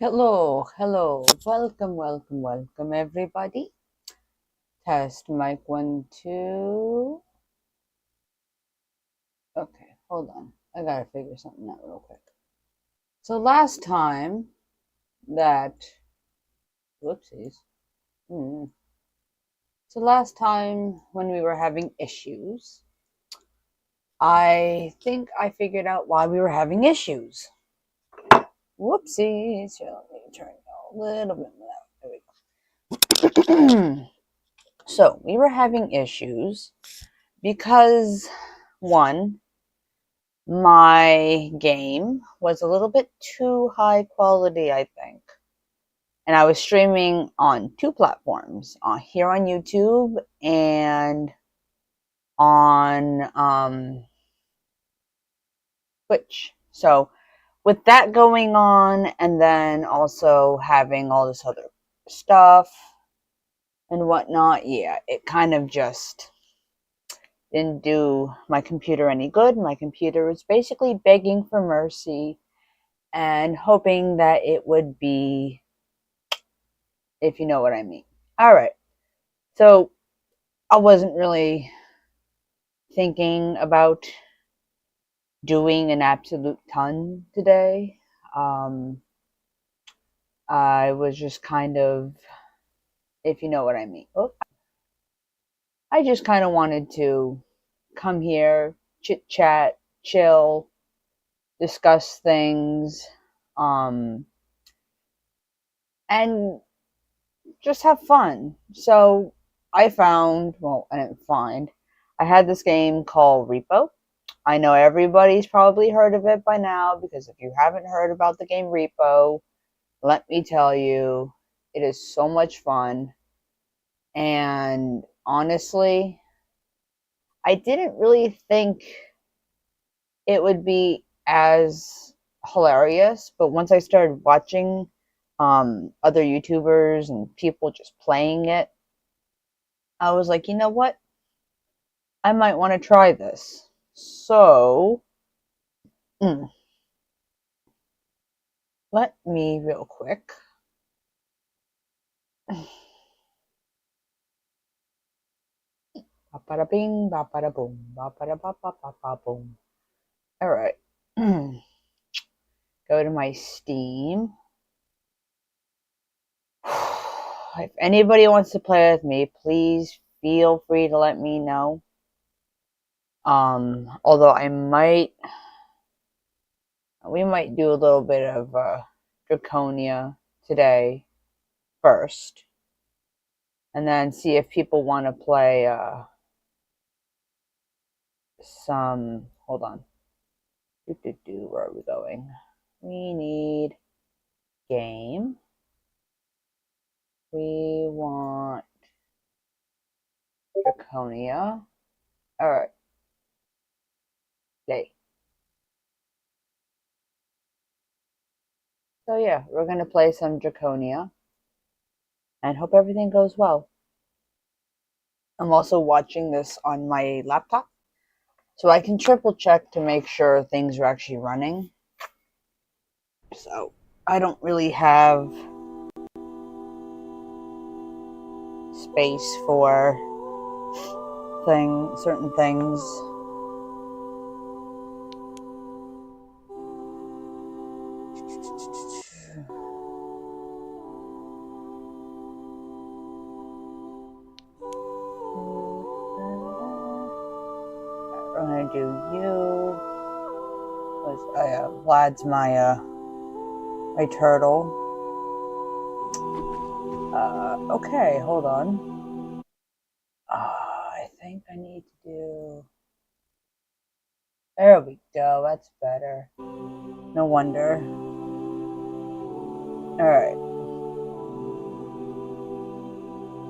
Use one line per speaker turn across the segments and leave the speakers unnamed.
Hello, hello, welcome, everybody. Test mic 1, 2. Okay, hold on. I gotta figure something out real quick. So last time that, whoopsies. Hmm. So last time when we were having issues, I think I figured out why we were having issues. Whoopsies. Here, let me turn it a little bit more. There we go. So we were having issues because one, my game was a little bit too high quality, I think. And I was streaming on two platforms, here on YouTube and on Twitch. So with that going on, and then also having all this other stuff and whatnot, yeah, it kind of just didn't do my computer any good. My computer was basically begging for mercy and hoping that it would be, if you know what I mean. All right. So I wasn't really thinking about doing an absolute ton today. Um, I was just kind of, if you know what I mean. Oh, I just kind of wanted to come here, chit chat, chill, discuss things, and just have fun. So I found, well, I didn't find, I had this game called Repo. I know everybody's probably heard of it by now, because if you haven't heard about the game Repo, let me tell you, it is so much fun. And honestly, I didn't really think it would be as hilarious, but once I started watching other YouTubers and people just playing it, I was like, you know what? I might want to try this. So, let me real quick. Ba bing, ba boom, ba ba boom. All right. Go to my Steam. If anybody wants to play with me, please feel free to let me know. Although we might do a little bit of Draconia today first, and then see if people want to play some. Hold on. Where are we going? We need game. We want Draconia. Alright. Play. So yeah, we're gonna play some Draconia. And hope everything goes well. I'm also watching this on my laptop, so I can triple check to make sure things are actually running. So I don't really have space for certain things. I'm gonna do you. Vlad's my turtle. Okay, hold on. I think I need to do. There we go. That's better. No wonder. Alright.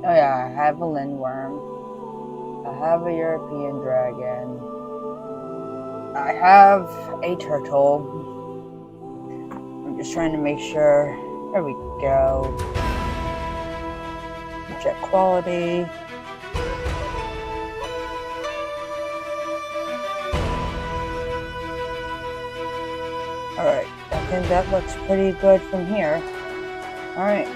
Oh yeah, I have a lindworm. I have a European dragon. I have a turtle. I'm just trying to make sure. There we go. Check quality. Alright, I think that looks pretty good from here. Alright.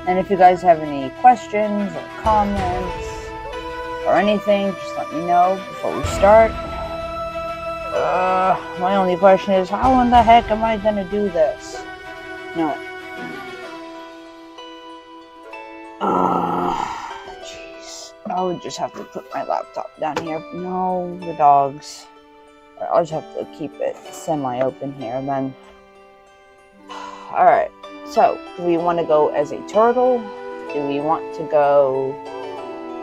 And if you guys have any questions or comments or anything, just let me know before we start. My only question is, how in the heck am I gonna do this? No. Jeez. I would just have to put my laptop down here. No, the dogs. I'll just have to keep it semi-open here then. Alright, so do we want to go as a turtle? Do we want to go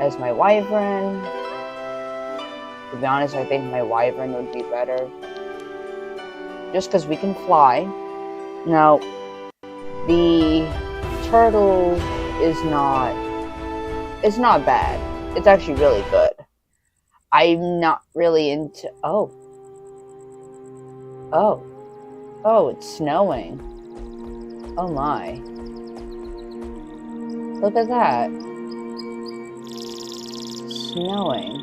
as my wyvern? To be honest, I think my wyvern would be better. Just because we can fly. Now, the turtle is not... It's not bad. It's actually really good. I'm not really into... Oh, it's snowing. Oh my. Look at that. It's snowing.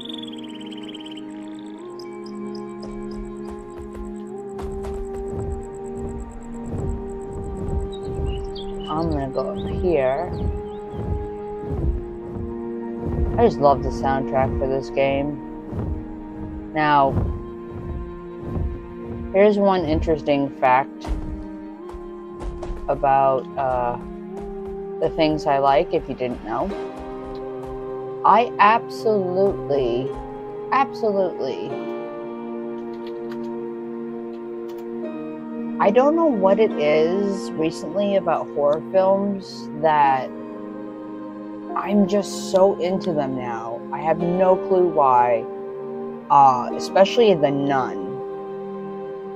I'm gonna go up here. I just love the soundtrack for this game. Now, here's one interesting fact about the things I like, if you didn't know. I absolutely I don't know what it is recently about horror films that I'm just so into them now. I have no clue why. Especially The Nun.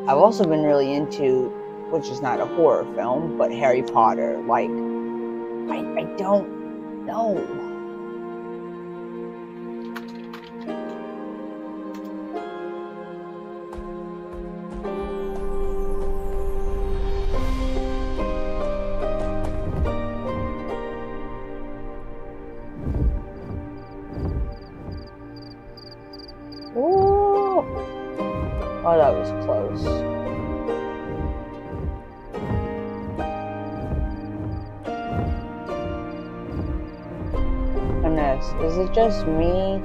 I've also been really into, which is not a horror film, but Harry Potter. Like, I don't know. Ooh. Oh, that was close. Goodness, is it just me?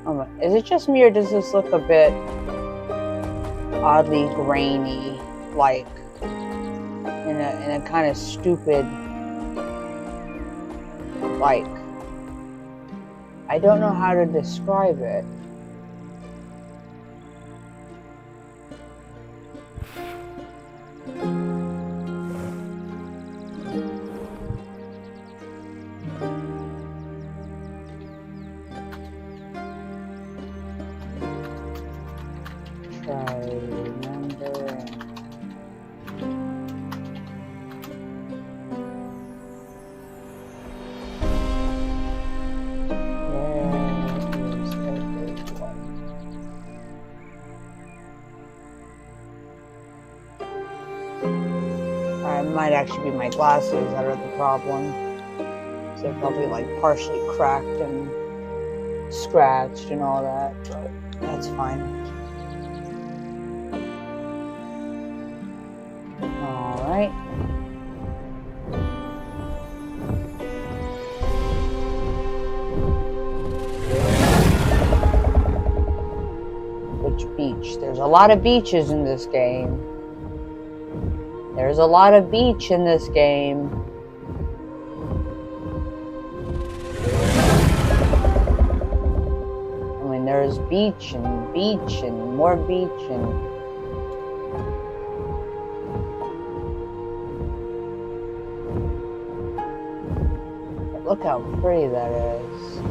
Oh, is it just me, or does this look a bit oddly grainy, like in a kind of stupid, like, I don't know how to describe it. Try remembering. It might actually be my glasses that are the problem. So they're probably like partially cracked and scratched and all that, but that's fine. Alright. Which beach? There's a lot of beaches in this game. There's a lot of beach in this game. I mean, there's beach and more beach and... Look how pretty that is.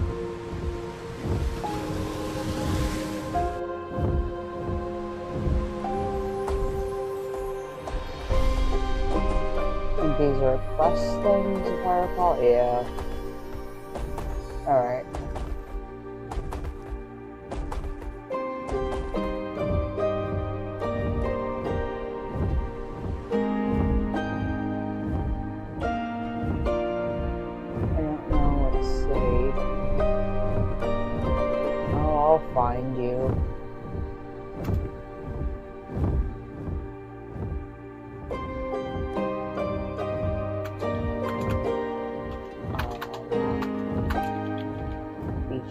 These are quest things, if I recall. Yeah. Alright. I don't know. Let's see. Oh, I'll find you.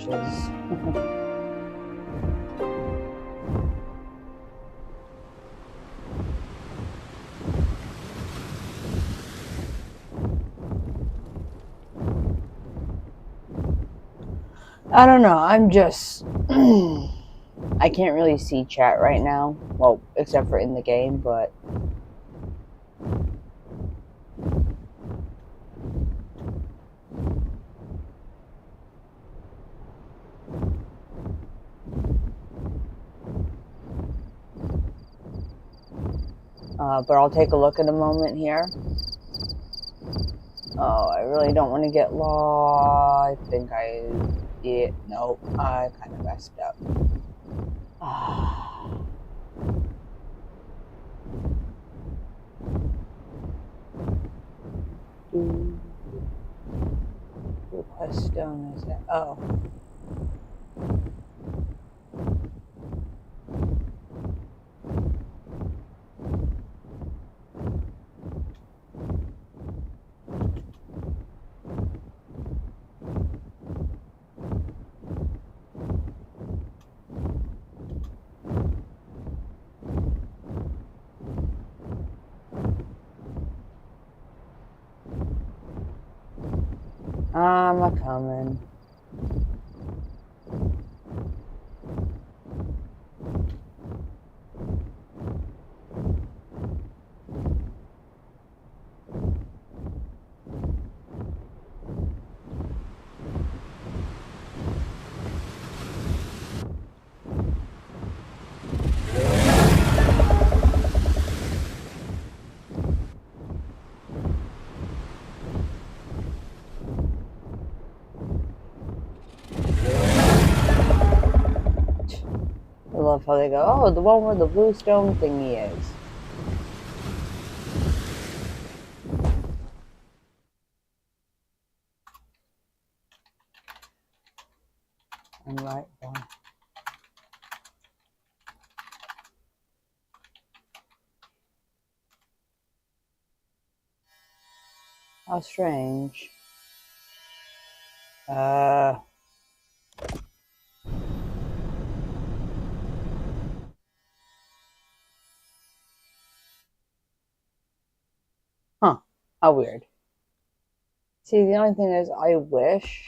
matches. I don't know, I'm just... I can't really see chat right now. Well, except for in the game, but... but I'll take a look in a moment here. Oh, I really don't want to get lost. I think yeah, nope, I kind of messed up. What stone is that? Oh. I'm a-coming. I love how they go, oh, the one where the blue stone thingy is. I'm right there. How strange. Huh. How weird. See, the only thing is, I wish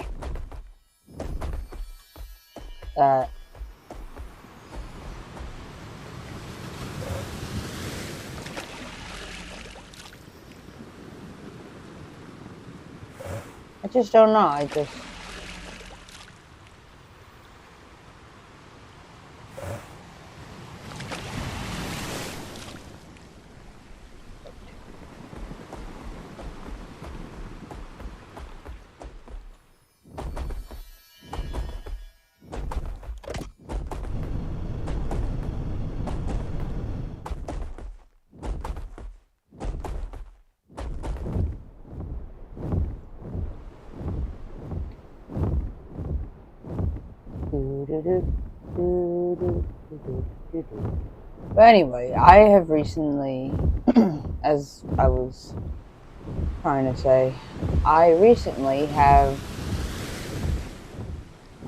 that I just don't know. I just... But anyway, I have recently, as I was trying to say, I recently have,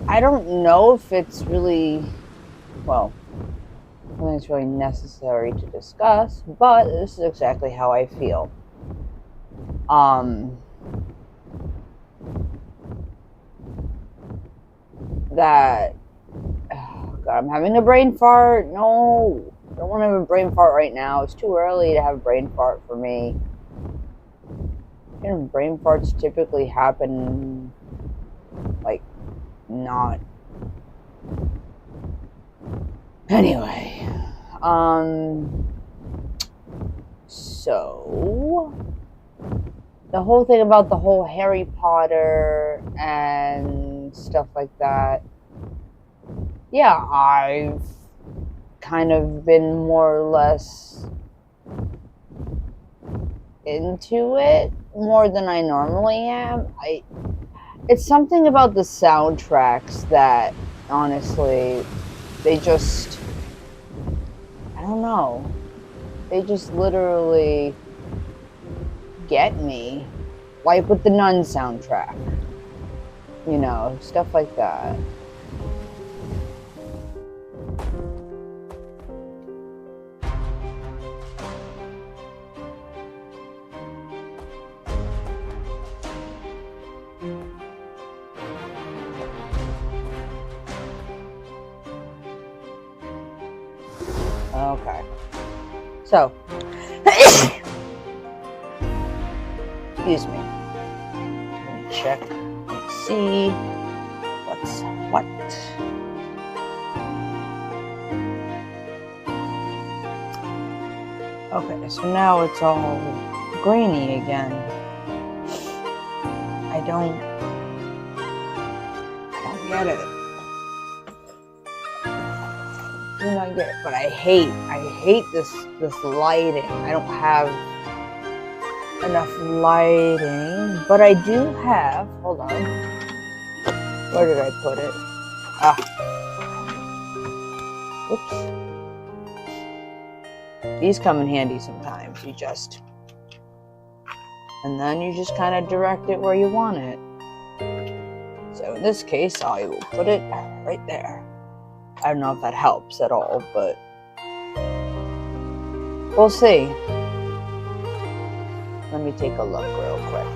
I don't know if it's really, well, I don't think it's really necessary to discuss, but this is exactly how I feel. That, oh God, I'm having a brain fart. No, I don't want to have a brain fart right now. It's too early to have a brain fart for me. You know, brain farts typically happen, like, not. Anyway, so the whole thing about the whole Harry Potter and stuff like that, yeah, I've kind of been more or less into it more than I normally am. It's something about the soundtracks that, honestly, they just, I don't know, they just literally get me. Like with the Nun soundtrack, you know, stuff like that. Okay. So, excuse me. Let me check. Let's see what's what. Okay, so now it's all grainy again. I don't get it. Do not get it, but I hate this lighting. I don't have enough lighting, but I do have, hold on. Where did I put it? Oops. These come in handy sometimes. And then you just kind of direct it where you want it. So in this case, I will put it right there. I don't know if that helps at all, but we'll see. Let me take a look real quick.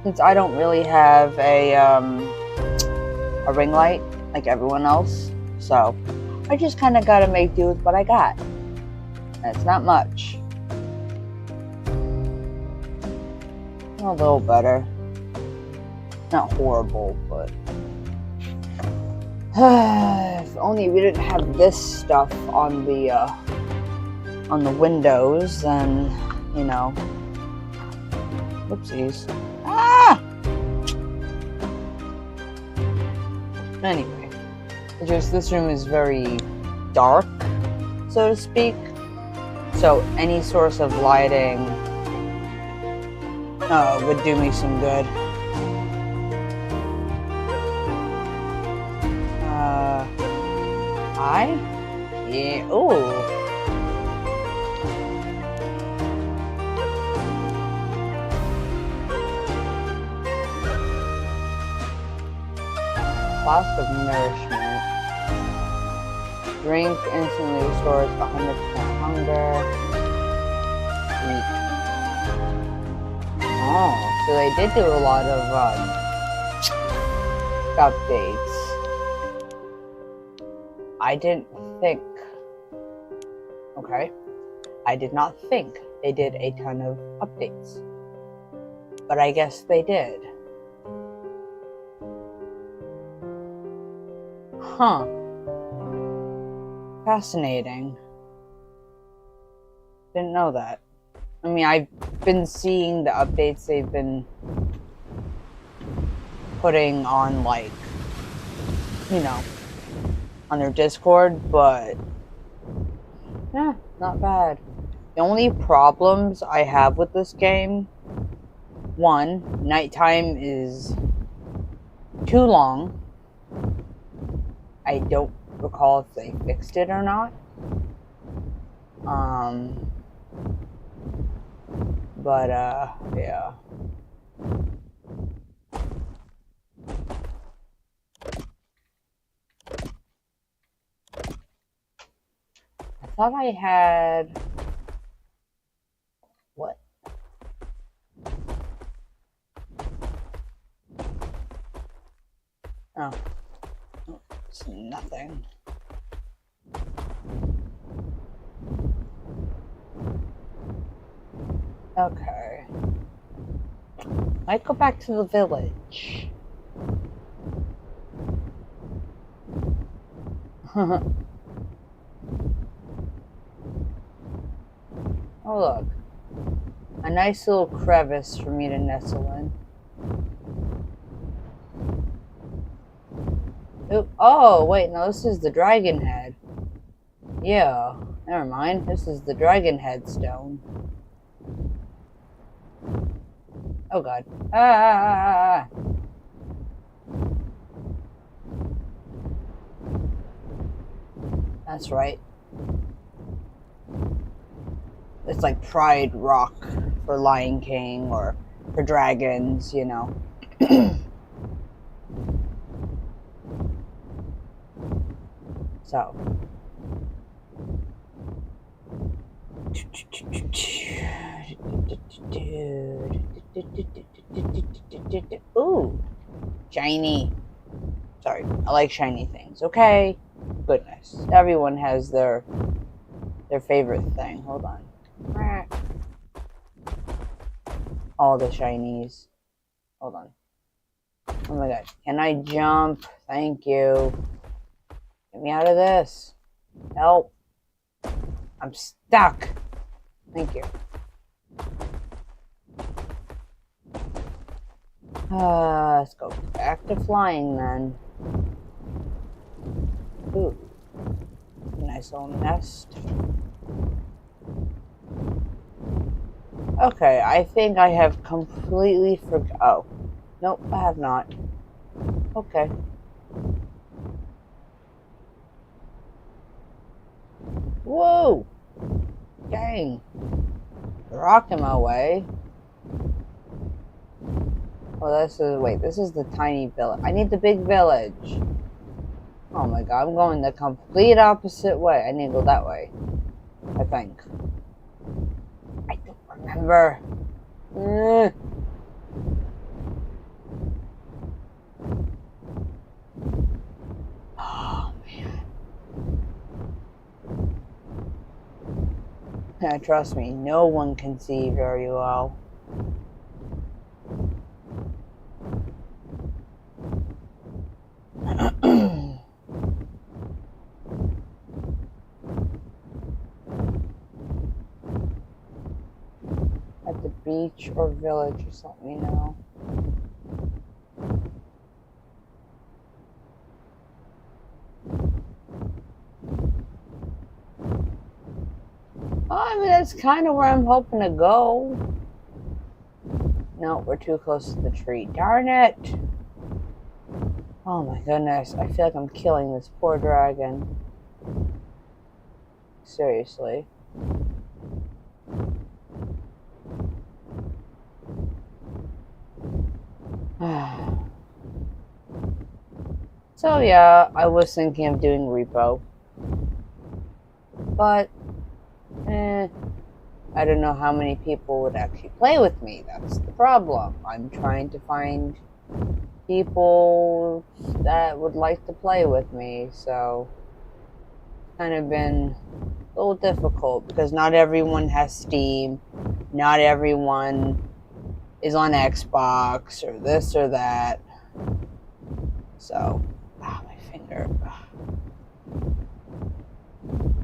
Since I don't really have a ring light like everyone else, so I just kind of gotta make do with what I got. And it's not much. A little better. Not horrible, but if only we didn't have this stuff on the windows, then you know. Whoopsies. Anyway, just this room is very dark, so to speak. So any source of lighting would do me some good. Yeah. Ooh. Flask of nourishment. Drink instantly restores 100% hunger. Eat. Oh, so they did do a lot of updates. I didn't think. Okay. I did not think they did a ton of updates. But I guess they did. Huh. Fascinating. Didn't know that. I mean, I've been seeing the updates they've been putting on, like, you know, on their Discord, but yeah, not bad. The only problems I have with this game, one, nighttime is too long. I don't recall if they fixed it or not. But yeah. I thought I had... What? Oh. It's nothing. Okay. Might go back to the village. Oh, look. A nice little crevice for me to nestle in. Oop. Oh, wait, no, this is the dragon head. Yeah, never mind. This is the dragon head stone. Oh, God. Ah! That's right. it's like Pride Rock for Lion King or for dragons, you know. So. Ooh, shiny. Sorry, I like shiny things. Okay, goodness, everyone has their favorite thing. Hold on. All the shinies. Hold on. Oh my god, can I jump? Thank you. Get me out of this. Help. I'm stuck. Thank you. Let's go back to flying then. Ooh. Nice little nest. Okay, I think I have completely forgot. Oh. Nope, I have not. Okay. Whoa! Dang. Rock in my way. Oh, this is the tiny village. I need the big village. Oh my god, I'm going the complete opposite way. I need to go that way. I think. I don't remember. Oh man. Yeah, trust me, no one can see very well. At the beach or village, just let me know. I mean, that's kind of where I'm hoping to go. No, we're too close to the tree. Darn it! Oh my goodness, I feel like I'm killing this poor dragon. Seriously. So yeah, I was thinking of doing repo. But, I don't know how many people would actually play with me. That's the problem. I'm trying to find people that would like to play with me, so it's kind of been a little difficult because not everyone has Steam, not everyone is on Xbox or this or that. So, my finger.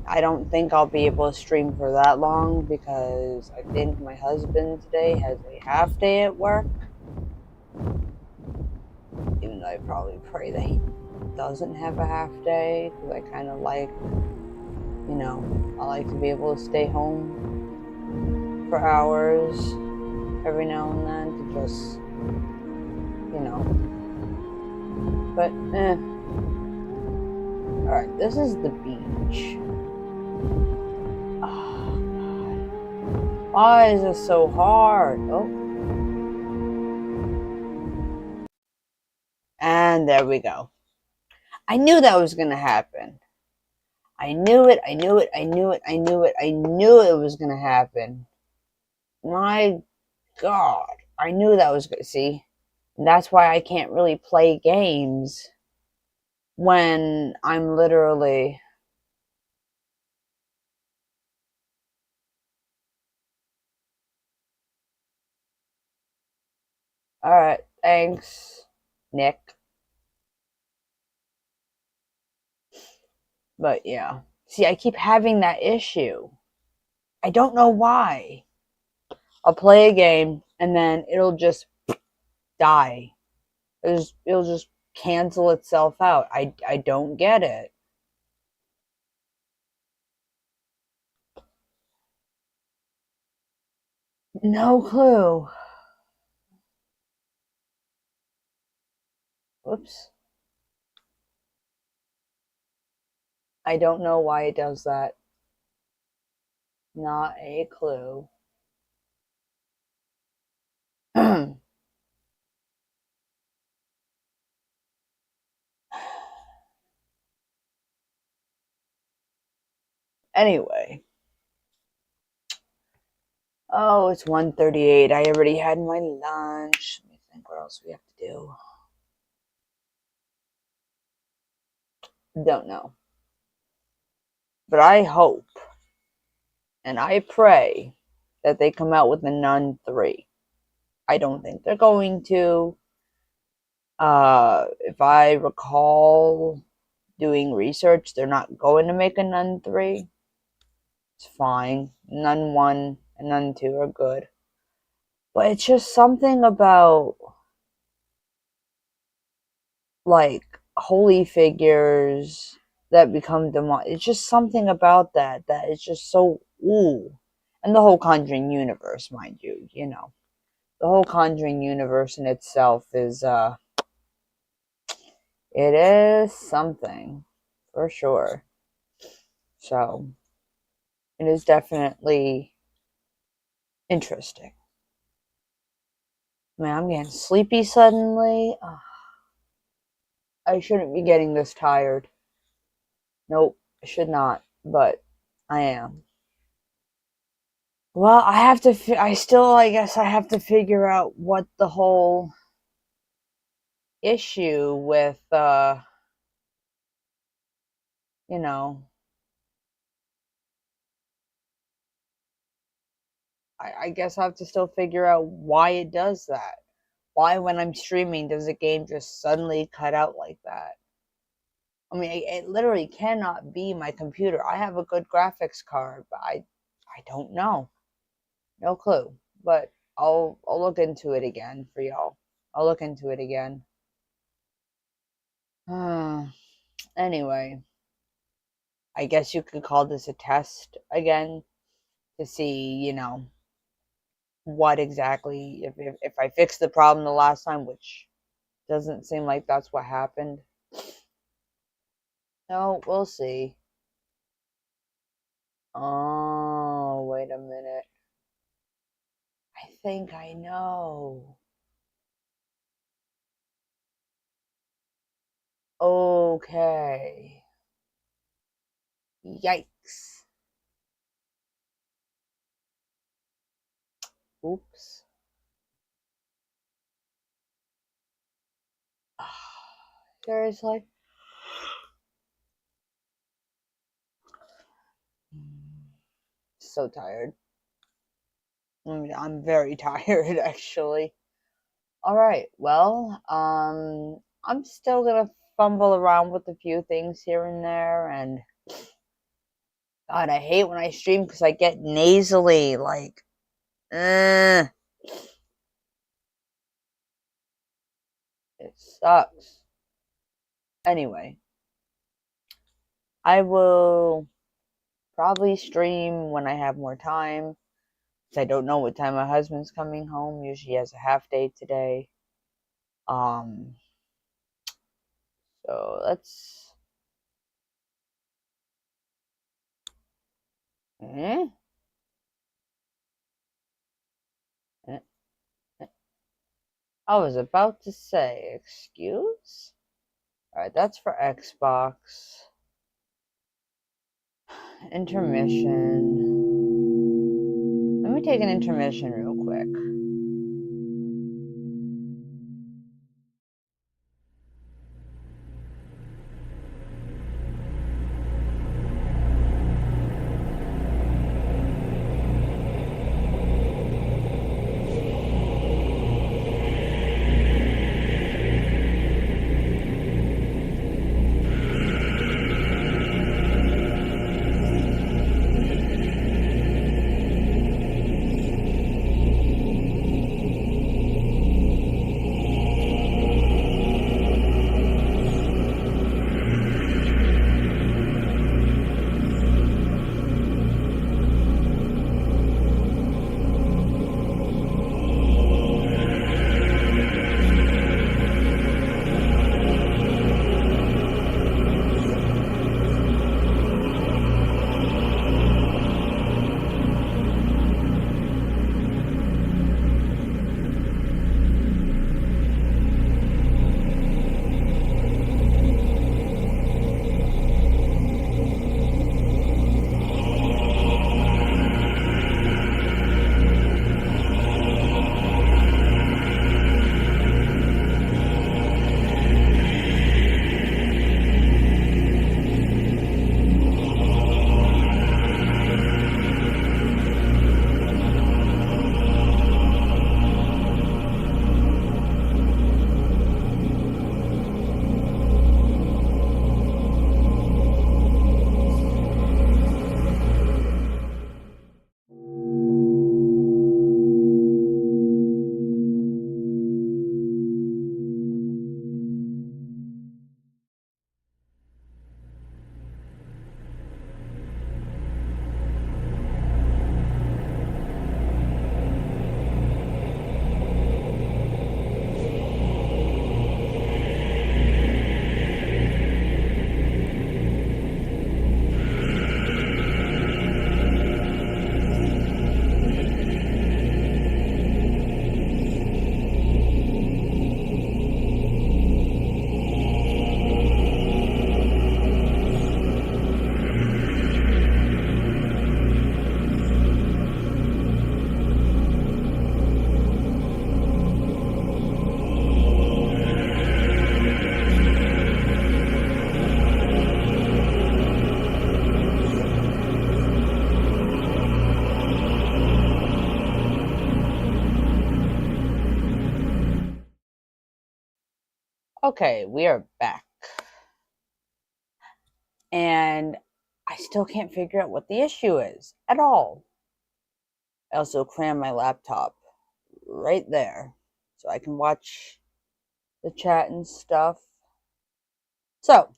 I don't think I'll be able to stream for that long because I think my husband today has a half day at work. Even though I probably pray that he doesn't have a half day because I kind of like, you know, I like to be able to stay home for hours every now and then to just, you know. But, Alright, this is the beach. Oh, God. Why is this so hard? Oh. And there we go. I knew that was going to happen. I knew it, I knew it, I knew it, I knew it, I knew it was going to happen. My God. I knew that was going to, see? And that's why I can't really play games when I'm literally... Alright, thanks, Nick. But yeah. See, I keep having that issue. I don't know why. I'll play a game and then it'll just die. It'll just cancel itself out. I don't get it. No clue. Whoops. I don't know why it does that. Not a clue. Anyway. Oh, it's 1:38. I already had my lunch. Let me think what else we have to do. Don't know. But I hope and I pray that they come out with a Nun 3. I don't think they're going to. If I recall doing research, they're not going to make a Nun 3. It's fine. Nun 1 and Nun 2 are good. But it's just something about, like, holy figures that become demonic. It's just something about that is just so ooh. And the whole Conjuring universe, mind you, the whole Conjuring universe in itself is it is something for sure. So it is definitely interesting. Man, I'm getting sleepy suddenly. I shouldn't be getting this tired. Nope, I should not, but I am. Well, I guess I have to figure out what the whole issue with, you know, I guess I have to still figure out why it does that. Why, when I'm streaming, does the game just suddenly cut out like that? I mean, it literally cannot be my computer. I have a good graphics card, but I don't know. No clue. But I'll look into it again for y'all. I'll look into it again. Anyway, I guess you could call this a test again to see, what exactly, if I fixed the problem the last time, which doesn't seem like that's what happened. No, we'll see. Oh, wait a minute. I think I know. Okay. Yikes. Oops. Seriously? So tired. I'm very tired, actually. Alright, well, I'm still gonna fumble around with a few things here and there, and God, I hate when I stream because I get nasally, like, it sucks. Anyway, I will probably stream when I have more time, because I don't know what time my husband's coming home. Usually he has a half day today. So let's... I was about to say, excuse? Alright, that's for Xbox. Intermission. Let me take an intermission real quick. Okay, we are back. And I still can't figure out what the issue is at all. I also crammed my laptop right there so I can watch the chat and stuff. So,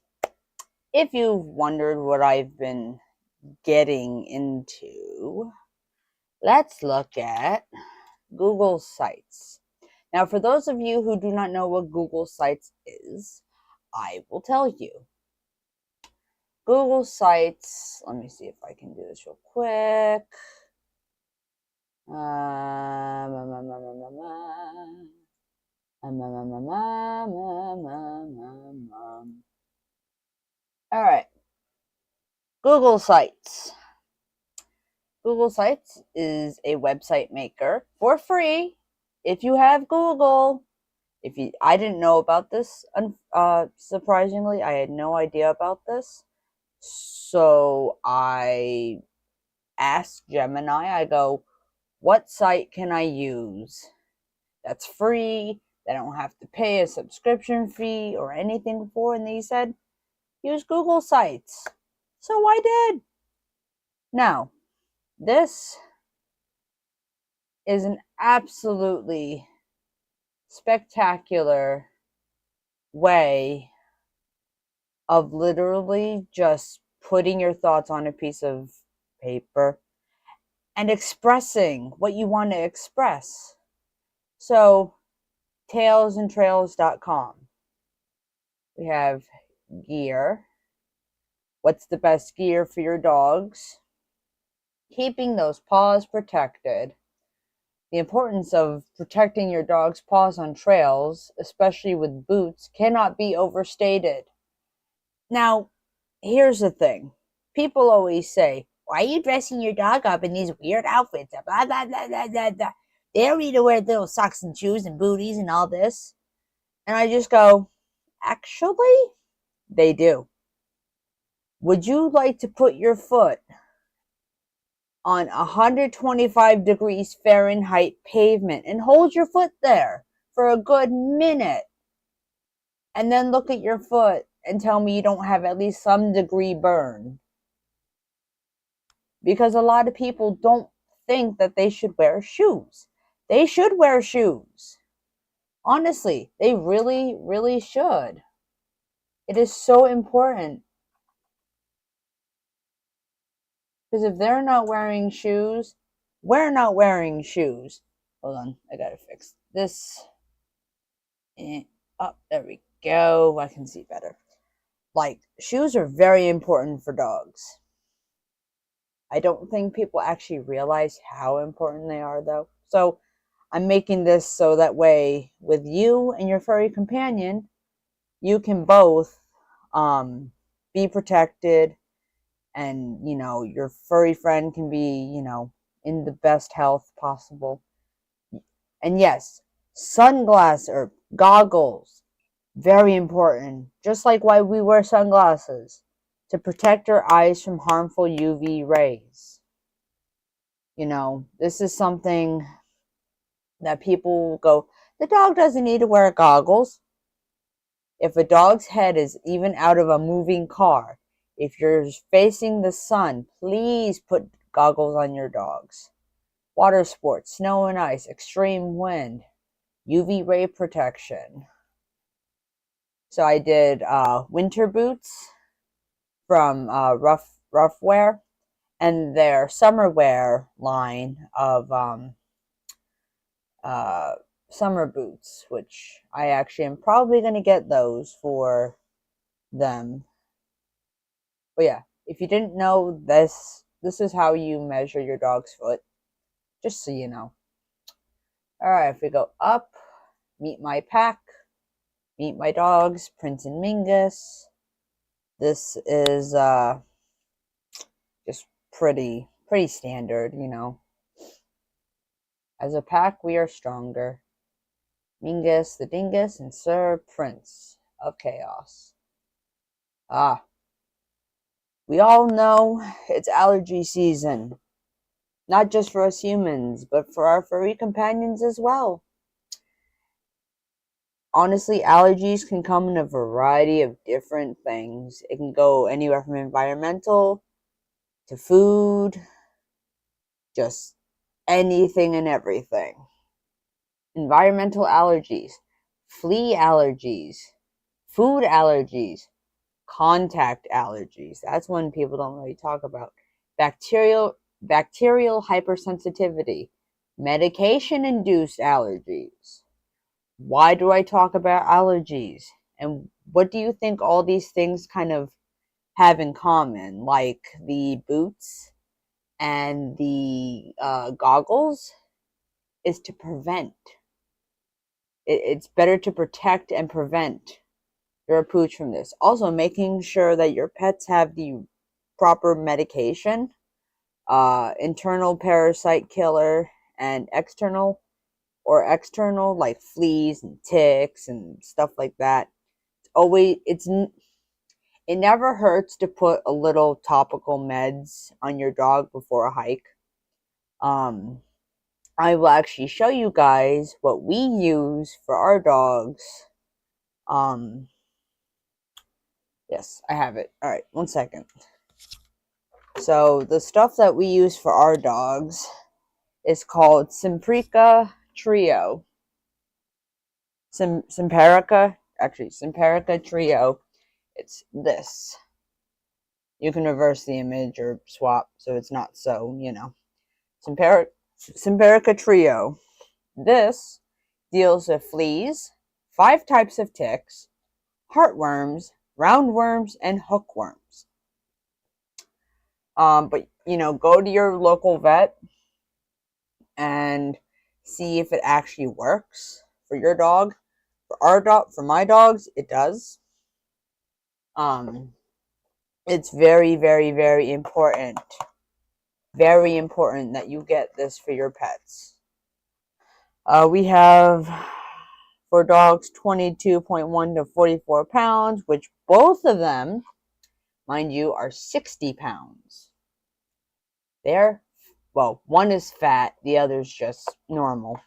if you've wondered what I've been getting into, let's look at Google Sites. Now, for those of you who do not know what Google Sites is, I will tell you. Google Sites, let me see if I can do this real quick. All right. Google Sites. Google Sites is a website maker for free if you have Google. I didn't know about this, surprisingly, I had no idea about this. So I asked Gemini, I go, what site can I use that's free, that I don't have to pay a subscription fee or anything for? And they said, use Google Sites. So I did. Now, this is an absolutely spectacular way of literally just putting your thoughts on a piece of paper and expressing what you want to express. So, TailsN'Trails.com. We have gear. What's the best gear for your dogs? Keeping those paws protected. The importance of protecting your dog's paws on trails, especially with boots, cannot be overstated. Now, here's the thing. People always say, why are you dressing your dog up in these weird outfits? Blah, blah, blah, blah, blah, blah. They don't need to wear little socks and shoes and booties and all this. And I just go, actually, they do. Would you like to put your foot on 125 degrees Fahrenheit pavement and hold your foot there for a good minute and then look at your foot and tell me you don't have at least some degree burn? Because a lot of people don't think that they should wear shoes. They should wear shoes. Honestly, they really, really should. It is so important. Because if they're not wearing shoes, we're not wearing shoes. Hold on, I gotta fix this. Oh, there we go. I can see better. Like, shoes are very important for dogs. I don't think people actually realize how important they are, though. So, I'm making this so that way, with you and your furry companion, you can both be protected, and, your furry friend can be, in the best health possible. And yes, sunglasses or goggles, very important. Just like why we wear sunglasses, to protect our eyes from harmful UV rays. This is something that people go, the dog doesn't need to wear goggles. If a dog's head is even out of a moving car, if you're facing the sun, please put goggles on your dogs. Water sports, snow and ice, extreme wind, UV ray protection. So I did winter boots from Rough Wear, and their summer wear line of summer boots, which I actually am probably going to get those for them. But yeah, if you didn't know this is how you measure your dog's foot, just so you know. Alright, if we go up, meet my pack, meet my dogs, Prince and Mingus. This is just pretty standard, As a pack, we are stronger. Mingus the Dingus and Sir Prince of Chaos. We all know it's allergy season. Not just for us humans, but for our furry companions as well. honestly, allergies can come in a variety of different things. It can go anywhere from environmental to food, just anything and everything. Environmental allergies, flea allergies, food allergies, contact allergies. That's one people don't really talk about. Bacterial hypersensitivity, medication induced allergies. Why do I talk about allergies? And what do you think all these things kind of have in common? Like the boots and the goggles is to prevent. It's better to protect and prevent your pooch from this. Also, making sure that your pets have the proper medication, internal parasite killer, and external like fleas and ticks and stuff like that. It never hurts to put a little topical meds on your dog before a hike. I will actually show you guys what we use for our dogs. Yes, I have it. All right, 1 second. So the stuff that we use for our dogs is called Simparica Trio. Simparica Trio. It's this. You can reverse the image or swap so it's not so, Simparica Trio. This deals with fleas, 5 types of ticks, heartworms, roundworms, and hookworms. But go to your local vet and see if it actually works for your dog. For my dogs, it does. It's very, very, very important. Very important that you get this for your pets. We have for dogs 22.1 to 44 pounds, which both of them, mind you, are 60 pounds. One is fat, the other's just normal.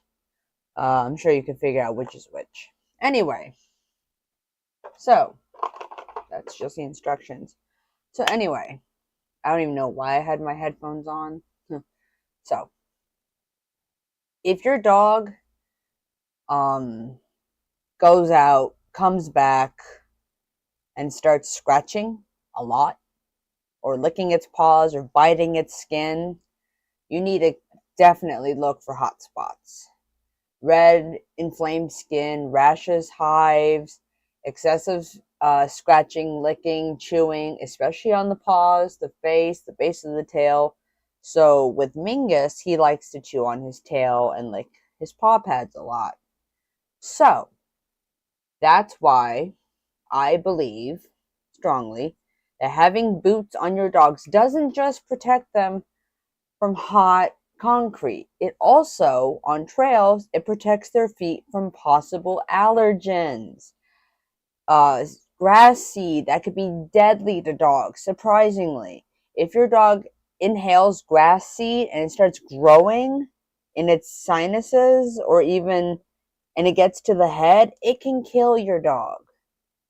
I'm sure you can figure out which is which. Anyway, so that's just the instructions. So anyway, I don't even know why I had my headphones on. So, if your dog goes out, comes back, and starts scratching a lot, or licking its paws, or biting its skin, you need to definitely look for hot spots. Red, inflamed skin, rashes, hives, excessive scratching, licking, chewing, especially on the paws, the face, the base of the tail. So with Mingus, he likes to chew on his tail and lick his paw pads a lot. So that's why I believe strongly that having boots on your dogs doesn't just protect them from hot concrete. It also, on trails, it protects their feet from possible allergens. Grass seed, that could be deadly to dogs, surprisingly. If your dog inhales grass seed and it starts growing in its sinuses and it gets to the head, it can kill your dog.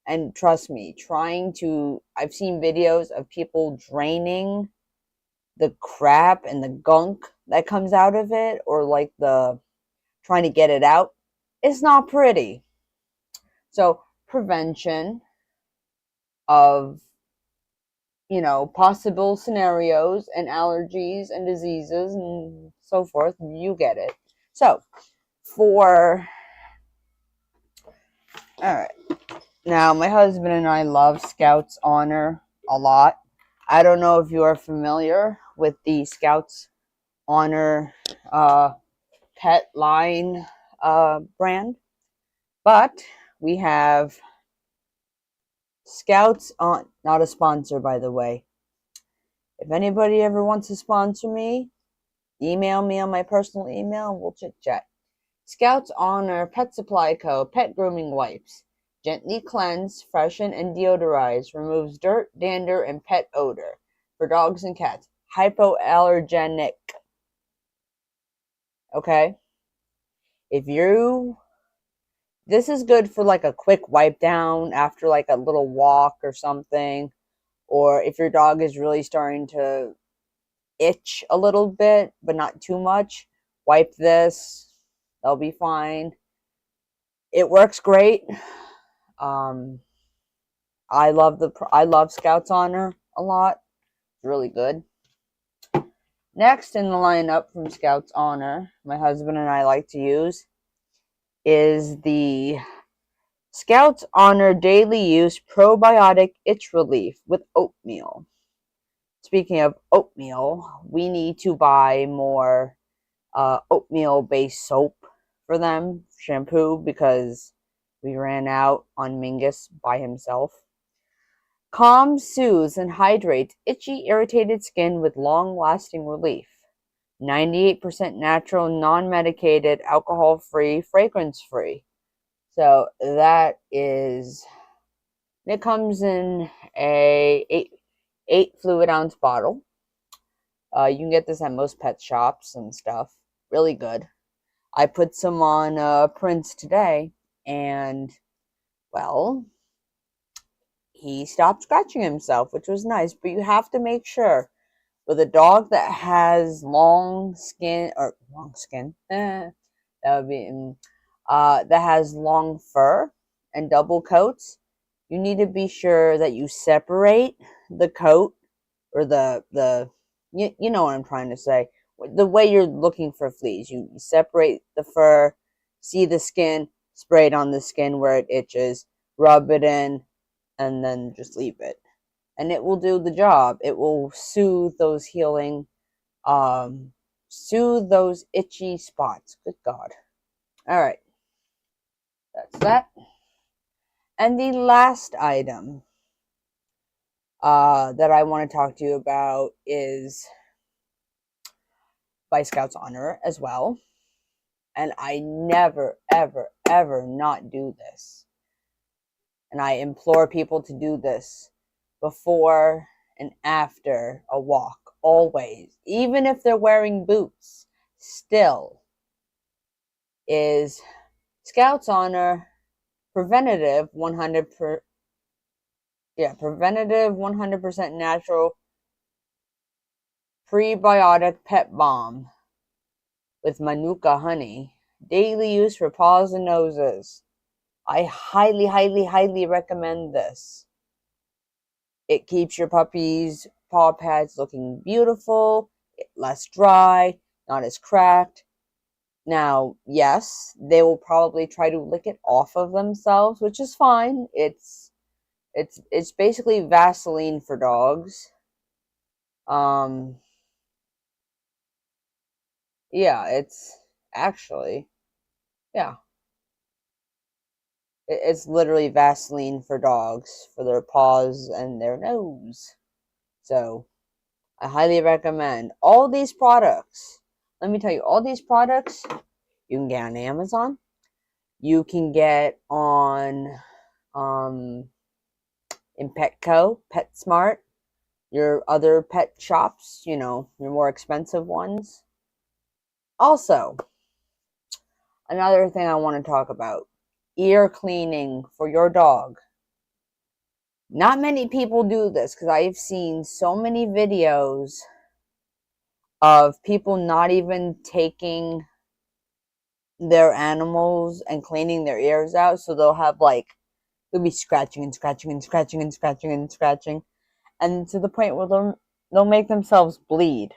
And trust me, I've seen videos of people draining the crap and the gunk that comes out of it, or like trying to get it out. It's not pretty. So prevention of possible scenarios and allergies and diseases and so forth, you get it. So all right, now my husband and I love Scouts Honor a lot. I don't know if you are familiar with the Scouts Honor pet line brand, but we have Scouts on, not a sponsor, by the way. If anybody ever wants to sponsor me, email me on my personal email and we'll chit chat. Scouts Honor Pet Supply Co. Pet Grooming Wipes. Gently cleanse, freshen, and deodorize. Removes dirt, dander, and pet odor. For dogs and cats. Hypoallergenic. Okay? If you This is good for like a quick wipe down after like a little walk or something. Or if your dog is really starting to itch a little bit, but not too much, wipe this. They'll be fine. It works great. Um, I love Scouts Honor a lot. It's really good. Next in the lineup from Scouts Honor, my husband and I like to use is the Scouts Honor Daily Use Probiotic Itch Relief with oatmeal. Speaking of oatmeal, we need to buy more oatmeal-based soap for them, shampoo, because we ran out on Mingus by himself. Calms, soothes, and hydrates itchy, irritated skin with long-lasting relief. 98% natural, non-medicated, alcohol-free, fragrance-free. So that is, it comes in a 8 fluid ounce bottle. You can get this at most pet shops and stuff. Really good. I put some on Prince today, and, well, he stopped scratching himself, which was nice. But you have to make sure with a dog that has long skin, that would be, that has long fur and double coats, you need to be sure that you separate the coat, or you know what I'm trying to say. The way you're looking for fleas, you separate the fur, see the skin, spray it on the skin where it itches, rub it in, and then just leave it. And it will do the job. It will soothe those soothe those itchy spots. Good God. All right. That's that. And the last item that I want to talk to you about is by Scouts Honor as well. And I never, ever, ever not do this. And I implore people to do this before and after a walk, always. Even if they're wearing boots, still is Scouts Honor preventative 100% natural prebiotic pet balm with manuka honey. Daily use for paws and noses. I highly, highly, highly recommend this. It keeps your puppy's paw pads looking beautiful, less dry, not as cracked. Now, yes, they will probably try to lick it off of themselves, which is fine. It's basically Vaseline for dogs. Yeah, it's actually, yeah. It's literally Vaseline for dogs, for their paws and their nose. So, I highly recommend all these products. Let me tell you, all these products you can get on Amazon. You can get on in Petco, PetSmart, your other pet shops, your more expensive ones. Also, another thing I want to talk about, ear cleaning for your dog. Not many people do this because I've seen so many videos of people not even taking their animals and cleaning their ears out. So they'll be scratching and scratching and scratching and scratching and scratching. And to the point where they'll make themselves bleed.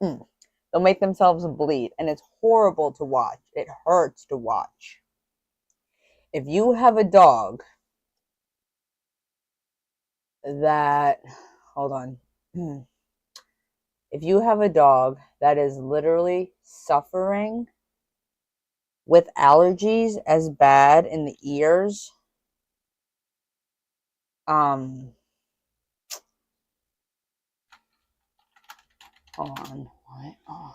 They'll make themselves bleed. And it's horrible to watch. It hurts to watch. If you have a dog that, hold on. If you have a dog that is literally suffering with allergies as bad in the ears, hold on. What? Oh.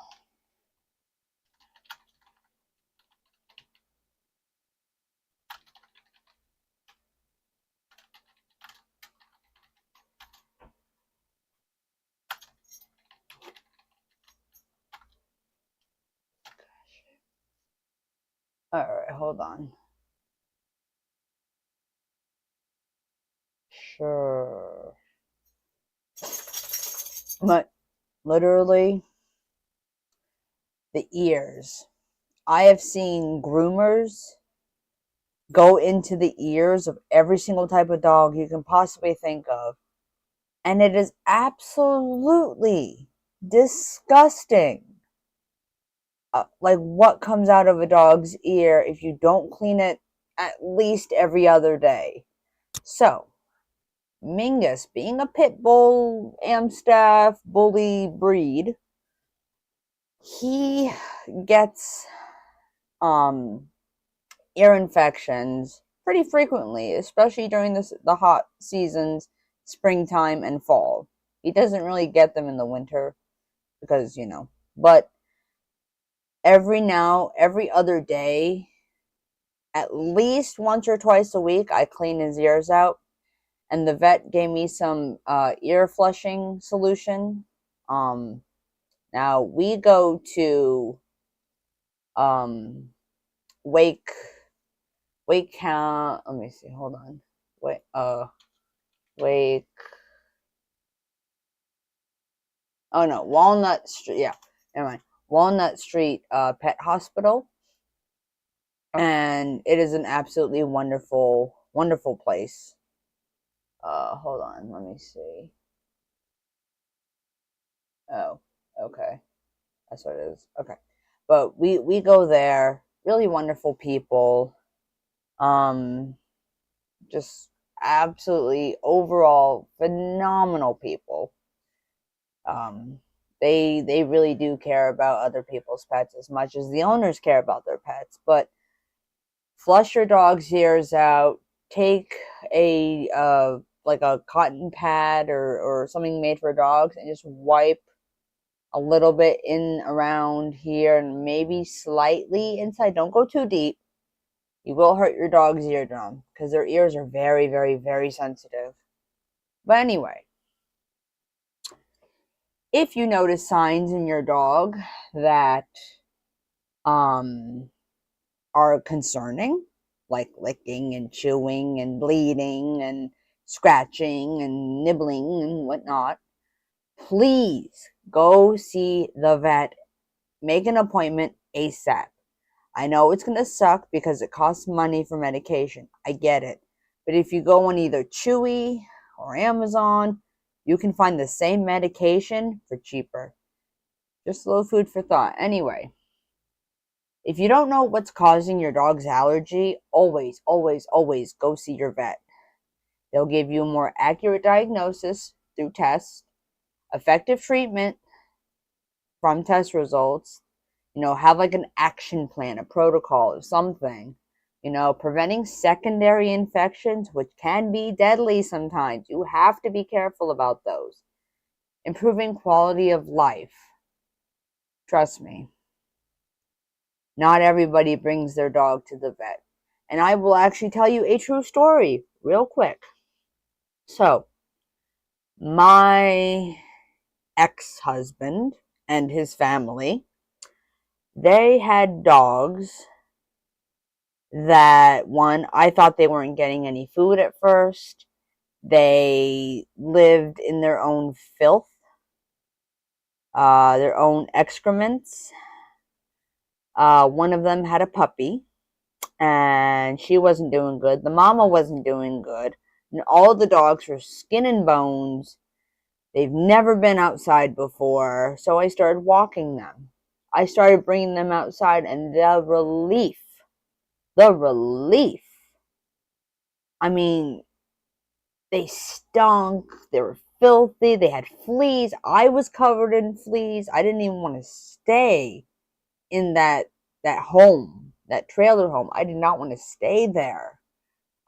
Alright, hold on. Sure. But literally, the ears. I have seen groomers go into the ears of every single type of dog you can possibly think of. And it is absolutely disgusting. Like what comes out of a dog's ear if you don't clean it at least every other day. So, Mingus, being a pit bull, Amstaff, bully breed, he gets ear infections pretty frequently, especially during the hot seasons, springtime and fall. He doesn't really get them in the winter because, but every other day, at least once or twice a week, I clean his ears out. And the vet gave me some ear flushing solution. Now we go to Wake Count. Let me see. Hold on. Wake. Oh no, Walnut Street. Yeah, never mind. Walnut Street Pet Hospital, and it is an absolutely wonderful, wonderful place. Hold on. Let me see. Oh, okay. That's what it is. Okay. But we go there. Really wonderful people. Just absolutely overall phenomenal people. They really do care about other people's pets as much as the owners care about their pets. But flush your dog's ears out. Take a like a cotton pad or something made for dogs and just wipe a little bit in around here and maybe slightly inside. Don't go too deep. You will hurt your dog's eardrum because their ears are very, very, very sensitive. But anyway, if you notice signs in your dog that are concerning, like licking and chewing and bleeding and scratching and nibbling and whatnot, please go see the vet. Make an appointment ASAP. I know it's going to suck because it costs money for medication. I get it. But if you go on either Chewy or Amazon, you can find the same medication for cheaper. Just a little food for thought. Anyway, if you don't know what's causing your dog's allergy, always, always, always go see your vet. They'll give you a more accurate diagnosis through tests, effective treatment from test results, have like an action plan, a protocol or something, preventing secondary infections, which can be deadly sometimes. You have to be careful about those. Improving quality of life. Trust me. Not everybody brings their dog to the vet. And I will actually tell you a true story real quick. So, my ex-husband and his family, they had dogs that, one, I thought they weren't getting any food at first. They lived in their own filth, their own excrements. One of them had a puppy, and she wasn't doing good. The mama wasn't doing good. And all the dogs were skin and bones. They've never been outside before, so I started walking them. I started bringing them outside, and the relief. I mean, they stunk. They were filthy. They had fleas. I was covered in fleas. I didn't even want to stay in that home, that trailer home. I did not want to stay there.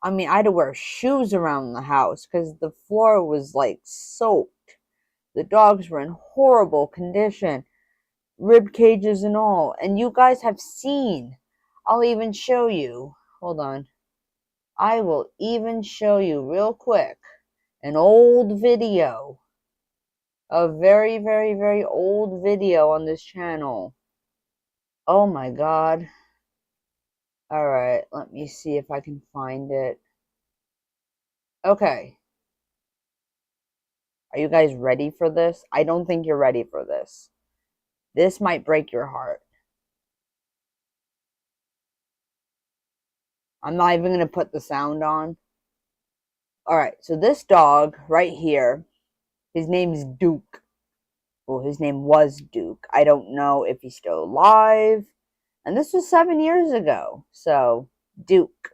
I mean, I had to wear shoes around the house because the floor was like soaked. The dogs were in horrible condition, rib cages and all. And you guys have seen. I'll even show you. Hold on. I will even show you real quick an old video. A very, very, very old video on this channel. Oh my god. Alright, let me see if I can find it. Okay. Are you guys ready for this? I don't think you're ready for this. This might break your heart. I'm not even going to put the sound on. Alright, so this dog right here, his name's Duke. Well, his name was Duke. I don't know if he's still alive. And this was 7 years ago. So, Duke.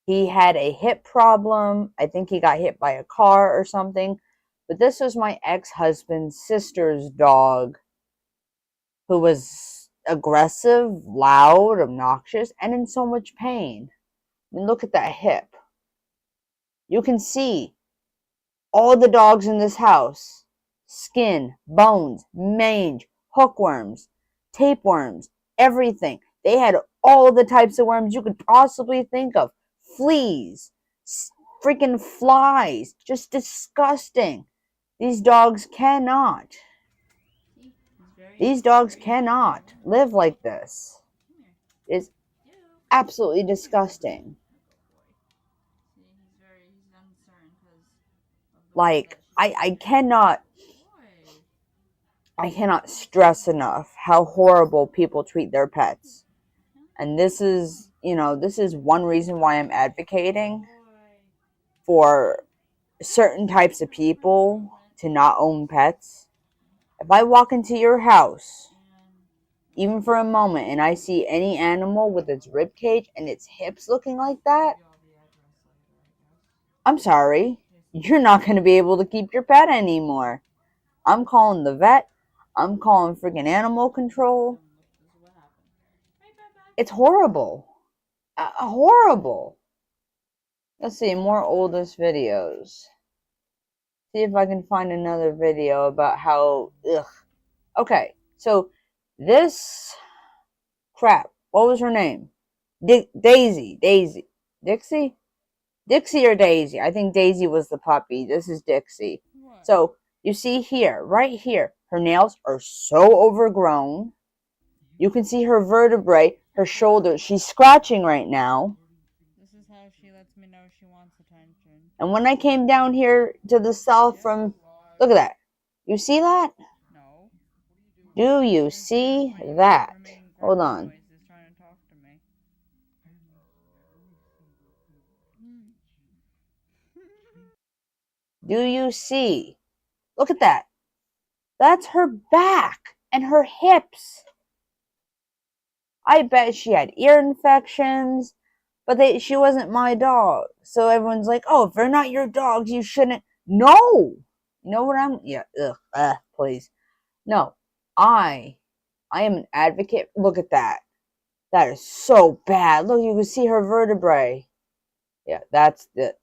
He had a hip problem. I think he got hit by a car or something. But this was my ex-husband's sister's dog, who was aggressive, loud, obnoxious, and in so much pain. I mean, look at that hip. You can see all the dogs in this house. Skin, bones, mange, hookworms, tapeworms, everything. They had all the types of worms you could possibly think of. Fleas, freaking flies, just disgusting. These dogs cannot live like this. It's absolutely disgusting. Like, I cannot stress enough how horrible people treat their pets. And this is one reason why I'm advocating for certain types of people to not own pets. If I walk into your house, even for a moment, and I see any animal with its rib cage and its hips looking like that, I'm sorry, you're not going to be able to keep your pet anymore. I'm calling the vet. I'm calling freaking animal control. It's horrible. Horrible. Let's see, more oldest videos. See if I can find another video about how, ugh. Okay, so this crap, what was her name? Daisy. Dixie? Dixie or Daisy? I think Daisy was the puppy. This is Dixie. What? So, you see here, right here, her nails are so overgrown. You can see her vertebrae, her shoulders. She's scratching right now.
This is how she lets me know she wants attention.
And when I came down here to the south from, look at that. You see that?
No.
Do you see that? Hold on. Do you see? Look at that. That's her back and her hips. I bet she had ear infections, but she wasn't my dog. So everyone's like, oh, if they're not your dogs, you shouldn't. No. You know what I'm, yeah, please. No, I am an advocate. Look at that. That is so bad. Look, you can see her vertebrae. Yeah, that's the,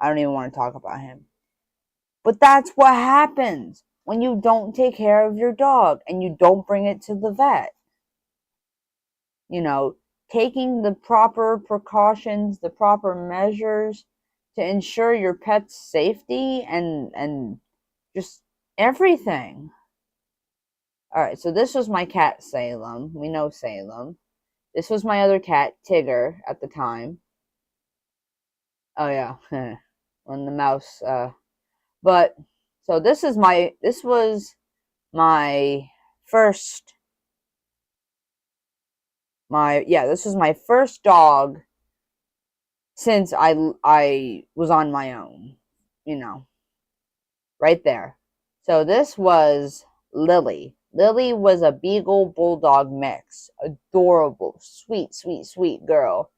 I don't even want to talk about him. But that's what happens when you don't take care of your dog and you don't bring it to the vet. You know, taking the proper precautions, the proper measures to ensure your pet's safety and just everything. All right, so this was my cat Salem. We know Salem. This was my other cat Tigger at the time. Oh yeah, when the mouse. But so this was my first. This was my first dog since I was on my own. You know, right there. So this was Lily. Lily was a Beagle Bulldog mix. Adorable, sweet, sweet, sweet girl.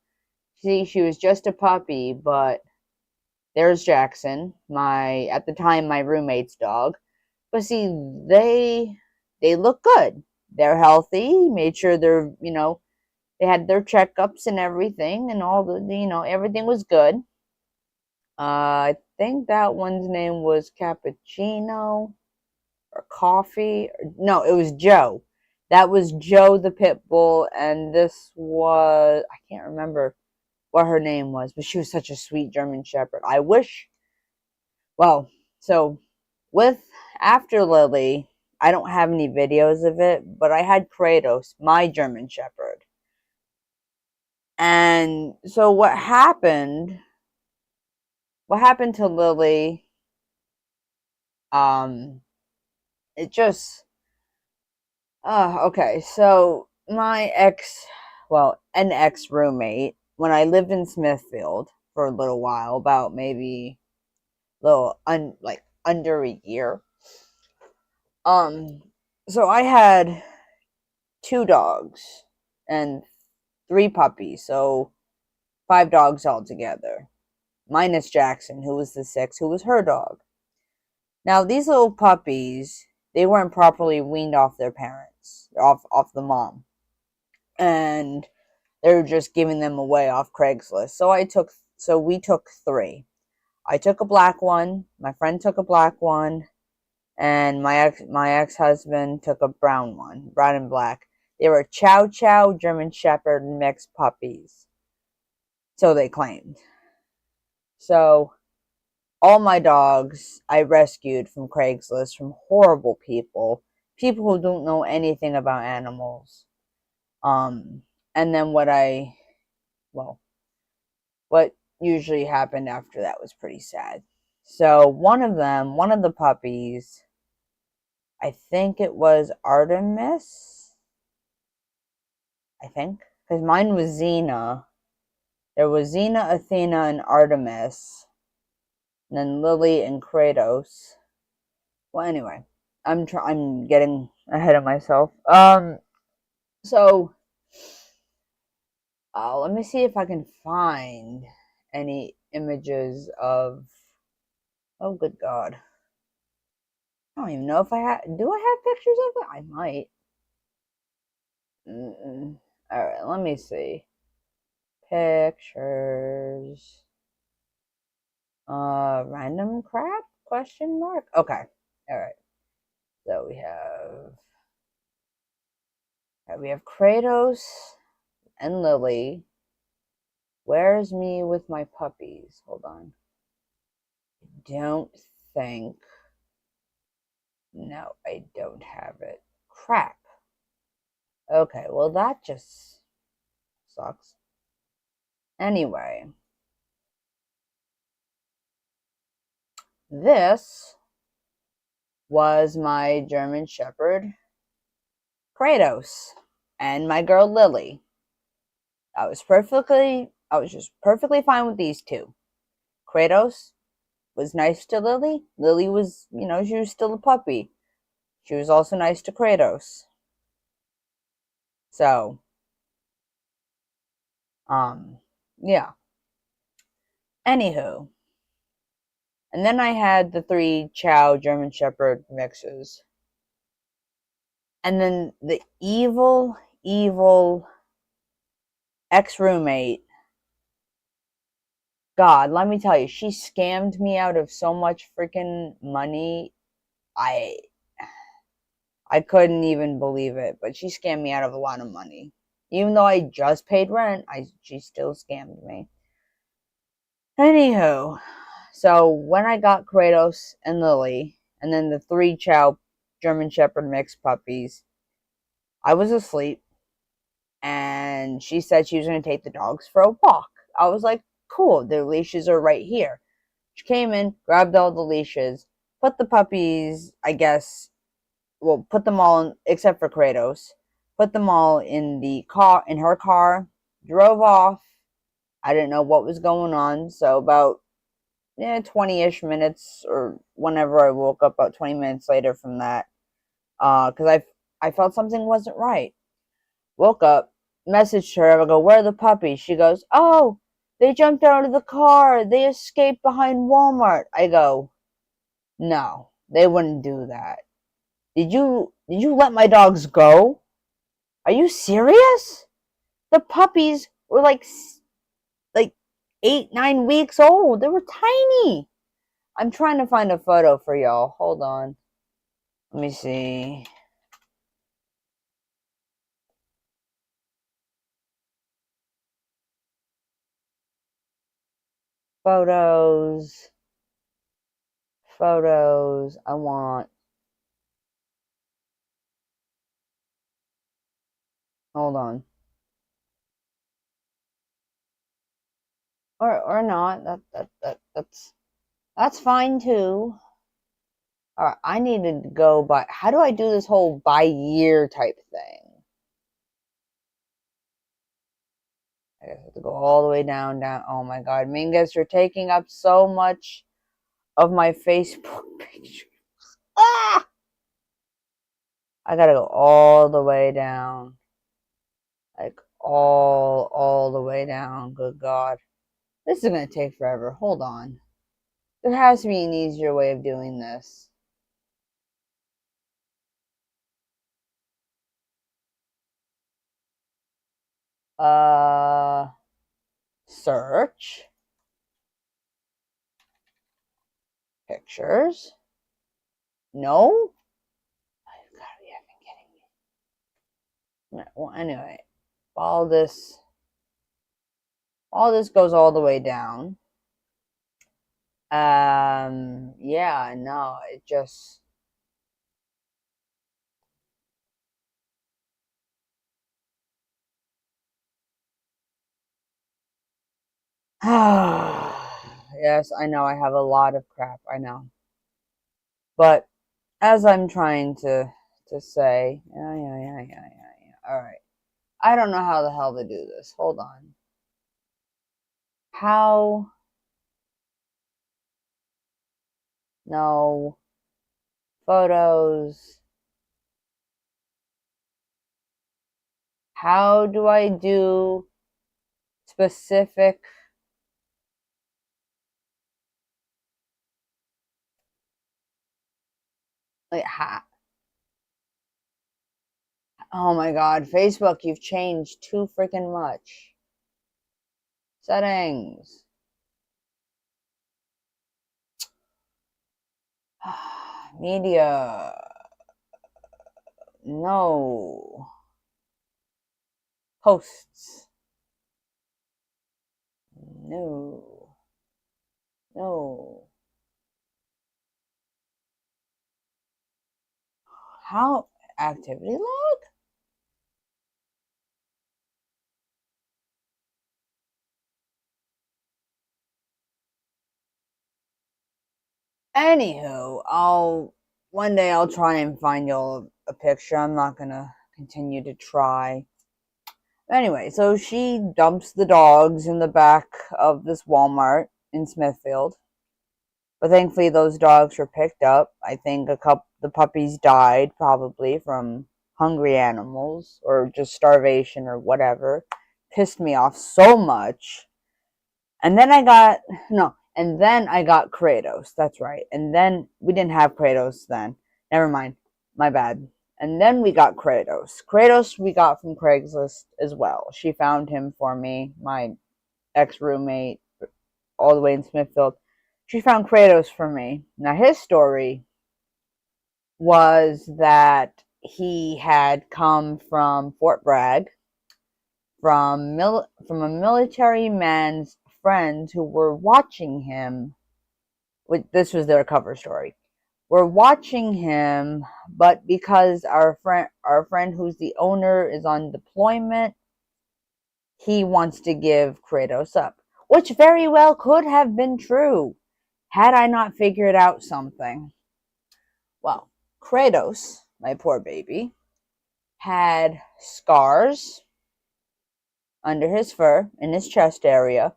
See, she was just a puppy, but there's Jackson, at the time my roommate's dog. But see, they look good. They're healthy. Made sure they had their checkups and everything, and all everything was good. I think that one's name was Cappuccino or Coffee. No, it was Joe. That was Joe the pit bull, and this was, I can't remember what her name was, but she was such a sweet German Shepherd. I wish, well, so after Lily, I don't have any videos of it, but I had Kratos, my German Shepherd. And so what happened to Lily, um, it just, okay, so an ex roommate, when I lived in Smithfield for a little while, about maybe like under a year. Um, so I had two dogs and three puppies, so five dogs altogether, minus Jackson, who was the sixth, who was her dog. Now these little puppies, they weren't properly weaned off their parents, off the mom, and they were just giving them away off Craigslist. So we took three. I took a black one. My friend took a black one, and my ex husband took a brown one, brown and black. They were Chow Chow German Shepherd mixed puppies, so they claimed. So all my dogs I rescued from Craigslist from horrible people who don't know anything about animals. And then what usually happened after that was pretty sad. So one of the puppies, I think it was Artemis, I think, because mine was Xena. There was Xena, Athena, and Artemis, and then Lily and Kratos. Well, anyway, I'm getting ahead of myself. So let me see if I can find any images of. Oh, good God! I don't even know if I have. Do I have pictures of it? I might. All right, let me see. Pictures. Random crap? Question mark. Okay. All right. So we have Kratos and Lily. Where's me with my puppies? Hold on. Don't think. No, I don't have it. Crap. Okay, well that just sucks. Anyway, this was my German Shepherd, Kratos, and my girl Lily. I was just perfectly fine with these two. Kratos was nice to Lily. Lily was, she was still a puppy. She was also nice to Kratos. So, yeah. Anywho, and then I had the three Chow German Shepherd mixes. And then the evil ex roommate. God, let me tell you, she scammed me out of so much freaking money. I I couldn't even believe it, but she scammed me out of a lot of money. Even though I just paid rent, she still scammed me. Anywho, so when I got Kratos and Lily, and then the three Chow German Shepherd mixed puppies, I was asleep, and she said she was going to take the dogs for a walk. I was like, cool, the leashes are right here. She came in, grabbed all the leashes, put the puppies, I guess, well, put them all in, except for Kratos, put them all in her car, drove off. I didn't know what was going on, so about 20-ish minutes, or whenever I woke up, about 20 minutes later from that, because I felt something wasn't right. Woke up, messaged her, I go, where are the puppies? She goes, oh, they jumped out of the car, they escaped behind Walmart. I go, no, they wouldn't do that. Did you let my dogs go? Are you serious? The puppies were like 8, 9 weeks old. They were tiny. I'm trying to find a photo for y'all. Hold on. Let me see. Photos. Photos. I want Hold on. Or not. That's fine too. Alright, I needed to go by. How do I do this whole by year type thing? I guess I have to go all the way down. Oh my god, Mingus, you're taking up so much of my Facebook picture. Ah! I gotta go all the way down. Like, all the way down. Good god. This is gonna take forever. Hold on. There has to be an easier way of doing this. Search. Pictures. No? Oh, God, you haven't kidding me. Well, anyway, all this goes all the way down. Yeah, no, it just. Yes, I know I have a lot of crap, I know. But as I'm trying to say, yeah. All right. I don't know how the hell to do this. Hold on. How? No. Photos. How do I do specific? Like, oh my god, Facebook, you've changed too freaking much. Settings. Media. No. Posts. No. No. How? Activity log? Anywho, one day I'll try and find y'all a picture. I'm not gonna continue to try. Anyway, so she dumps the dogs in the back of this Walmart in Smithfield. But thankfully those dogs were picked up. I think the puppies died probably from hungry animals or just starvation or whatever. Pissed me off so much. And then I got Kratos. That's right. And then we didn't have Kratos then. Never mind. My bad. And then we got Kratos. Kratos we got from Craigslist as well. She found him for me, my ex-roommate, all the way in Smithfield. She found Kratos for me. Now his story was that he had come from Fort Bragg from a military man's friends who were watching him. This was their cover story. We're watching him, but because our friend who's the owner is on deployment, he wants to give Kratos up, which very well could have been true had I not figured out something. Well, Kratos, my poor baby, had scars under his fur in his chest area,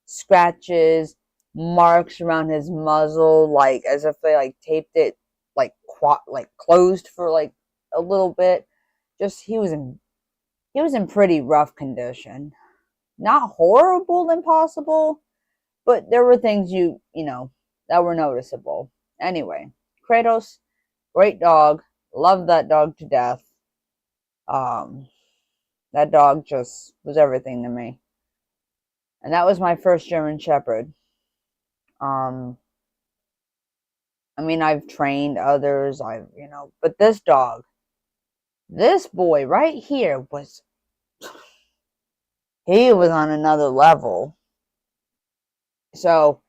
scratches, marks around his muzzle, like as if they like taped it like closed for like a little bit. Just he was in pretty rough condition. Not horrible, impossible, but there were things that were noticeable. Anyway, Kratos, great dog, loved that dog to death. Um, that dog just was everything to me, and that was my first German Shepherd. Um, I mean, I've trained others, but this dog, this boy right here he was on another level. So,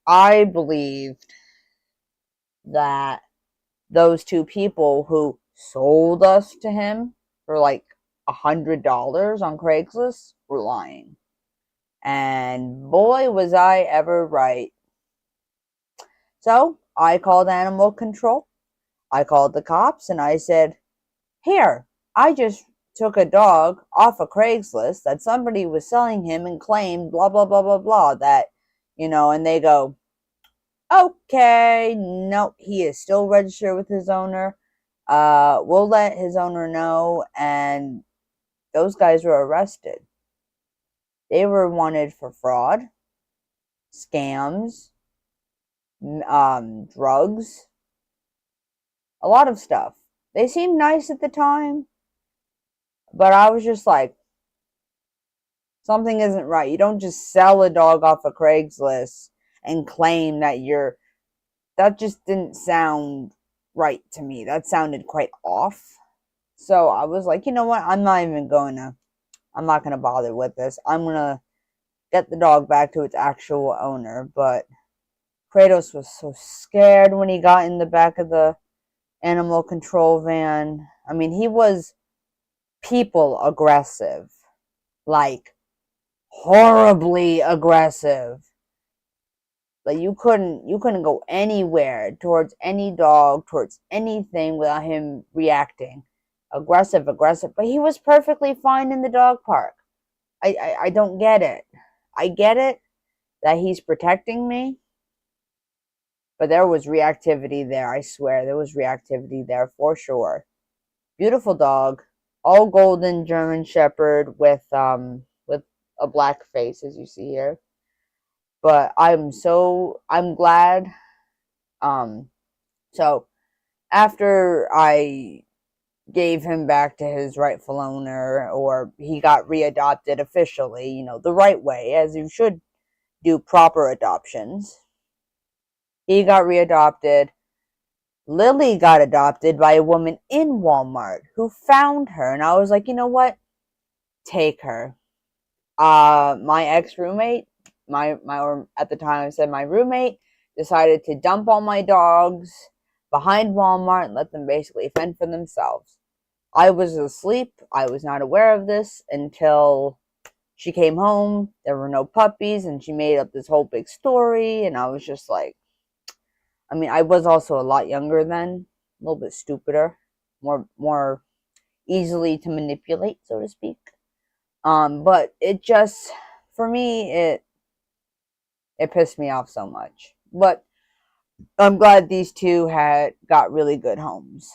I believed that those two people who sold us to him for like $100 on Craigslist were lying. And boy, was I ever right. So I called animal control. I called the cops and I said, here, I just took a dog off of Craigslist that somebody was selling him and claimed blah, blah, blah, blah, blah. That, and they go, okay, no, he is still registered with his owner. We'll let his owner know. And those guys were arrested. They were wanted for fraud, scams, drugs, a lot of stuff. They seemed nice at the time, but I was just like, something isn't right. You don't just sell a dog off of Craigslist and claim that that just didn't sound right to me. That sounded quite off. So I was like, you know what? I'm not going to bother with this. I'm going to get the dog back to its actual owner. But Kratos was so scared when he got in the back of the animal control van. I mean, he was people aggressive. Like, horribly aggressive. Like you couldn't go anywhere towards any dog, towards anything without him reacting. Aggressive, but he was perfectly fine in the dog park. I don't get it. I get it that he's protecting me, but there was reactivity there. I swear there was reactivity there for sure. Beautiful dog, all golden German Shepherd with a black face, as you see here. But I'm glad. So after I gave him back to his rightful owner, or he got readopted officially, the right way, as you should do proper adoptions. He got readopted. Lily got adopted by a woman in Walmart who found her, and I was like, you know what? Take her. My ex-roommate, or at the time I said my roommate, decided to dump all my dogs behind Walmart and let them basically fend for themselves. I was asleep. I was not aware of this until she came home. There were no puppies, and she made up this whole big story, and I was just like, I mean, I was also a lot younger then, a little bit stupider, more easily to manipulate, so to speak. But it just, for me, it pissed me off so much. But I'm glad these two got really good homes.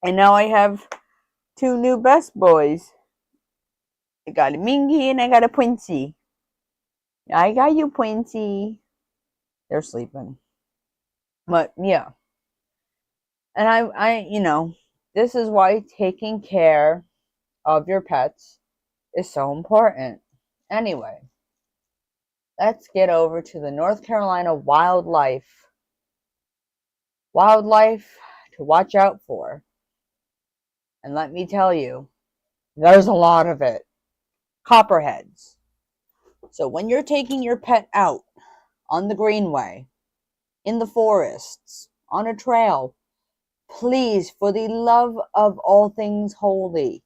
And now I have two new best boys. I got a Mingy and I got a Quincy. I got you, Quincy. They're sleeping. But yeah. And this is why taking care of your pets is so important. Anyway, let's get over to the North Carolina wildlife. Wildlife to watch out for. And let me tell you, there's a lot of it. Copperheads. So when you're taking your pet out on the greenway, in the forests, on a trail, please, for the love of all things holy,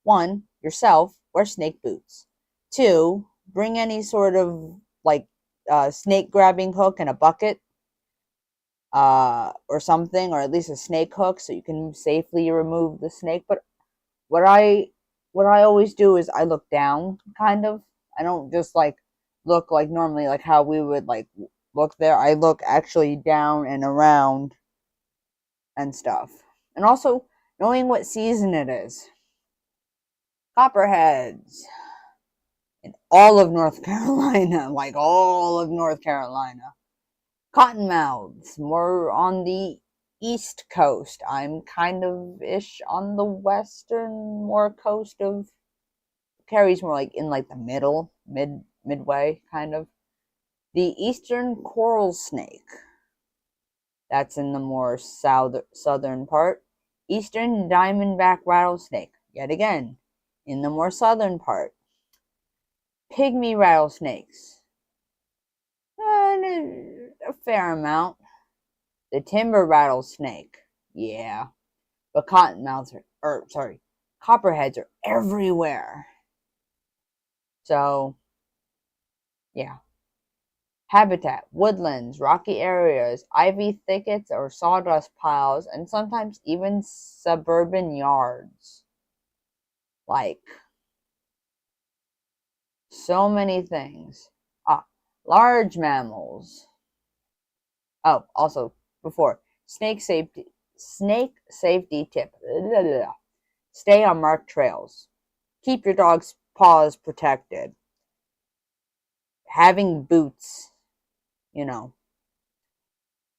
1, yourself, wear snake boots. 2, bring any sort of snake grabbing hook and a bucket or something, or at least a snake hook so you can safely remove the snake. But what I always do is I look down, kind of. I don't just look like normally, like how we would look there. I look actually down and around and stuff. And also knowing what season it is. Copperheads in all of North Carolina, like all of North Carolina. Cottonmouths, more on the East Coast. I'm kind of ish on the western more coast of Carrie's more in the middle, midway kind of. The eastern coral snake. That's in the more southern part. Eastern diamondback rattlesnake, yet again, in the more southern part. Pygmy rattlesnakes, a fair amount. The timber rattlesnake, yeah. But copperheads are everywhere. So, yeah. Habitat, woodlands, rocky areas, ivy thickets or sawdust piles, and sometimes even suburban yards. Like, so many things. Large mammals. Oh, also, before, snake safety tip. Stay on marked trails. Keep your dog's paws protected. Having boots, you know.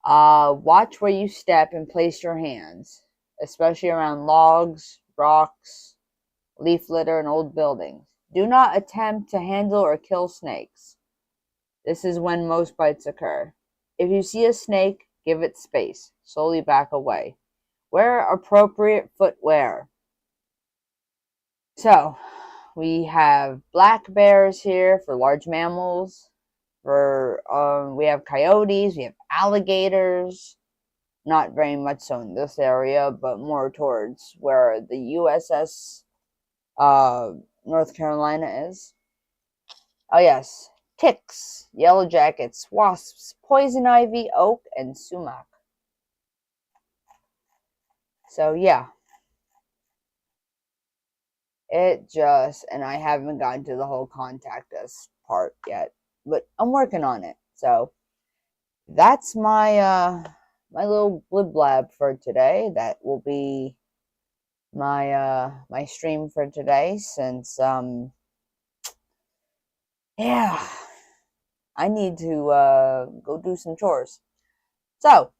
Watch where you step and place your hands, especially around logs, rocks, leaf litter, and old buildings. Do not attempt to handle or kill snakes. This is when most bites occur. If you see a snake, give it space. Slowly back away. Wear appropriate footwear. So, we have black bears here for large mammals. We have coyotes, we have alligators. Not very much so in this area, but more towards where the USS North Carolina is. Oh yes, ticks, yellow jackets, wasps, poison ivy, oak, and sumac. So yeah, and I haven't gotten to the whole contact us part yet, but I'm working on it. So that's my little blib blab for today. That will be my stream for today, since yeah, I need to go do some chores. So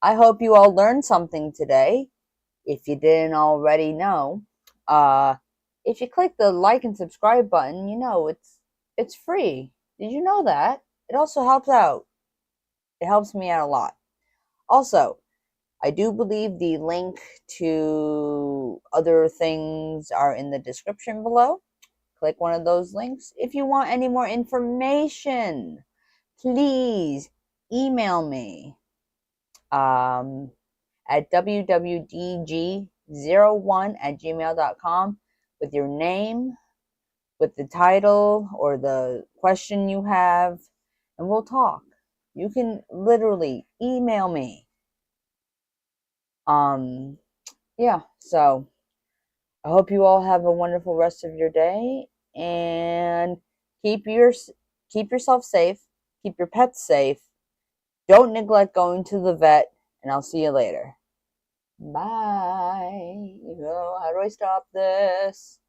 I hope you all learned something today. If you didn't already know, uh, if you click the like and subscribe button, it's free. Did you know that? It also helps out. It helps me out a lot. Also, I do believe the link to other things are in the description below. Click one of those links. If you want any more information, please email me at wwdg01@gmail.com with your name, with the title or the question you have, and we'll talk. You can literally email me. Yeah, so I hope you all have a wonderful rest of your day, and keep your keep yourself safe, keep your pets safe. Don't neglect going to the vet, and I'll see you later. Bye. Oh, how do I stop this?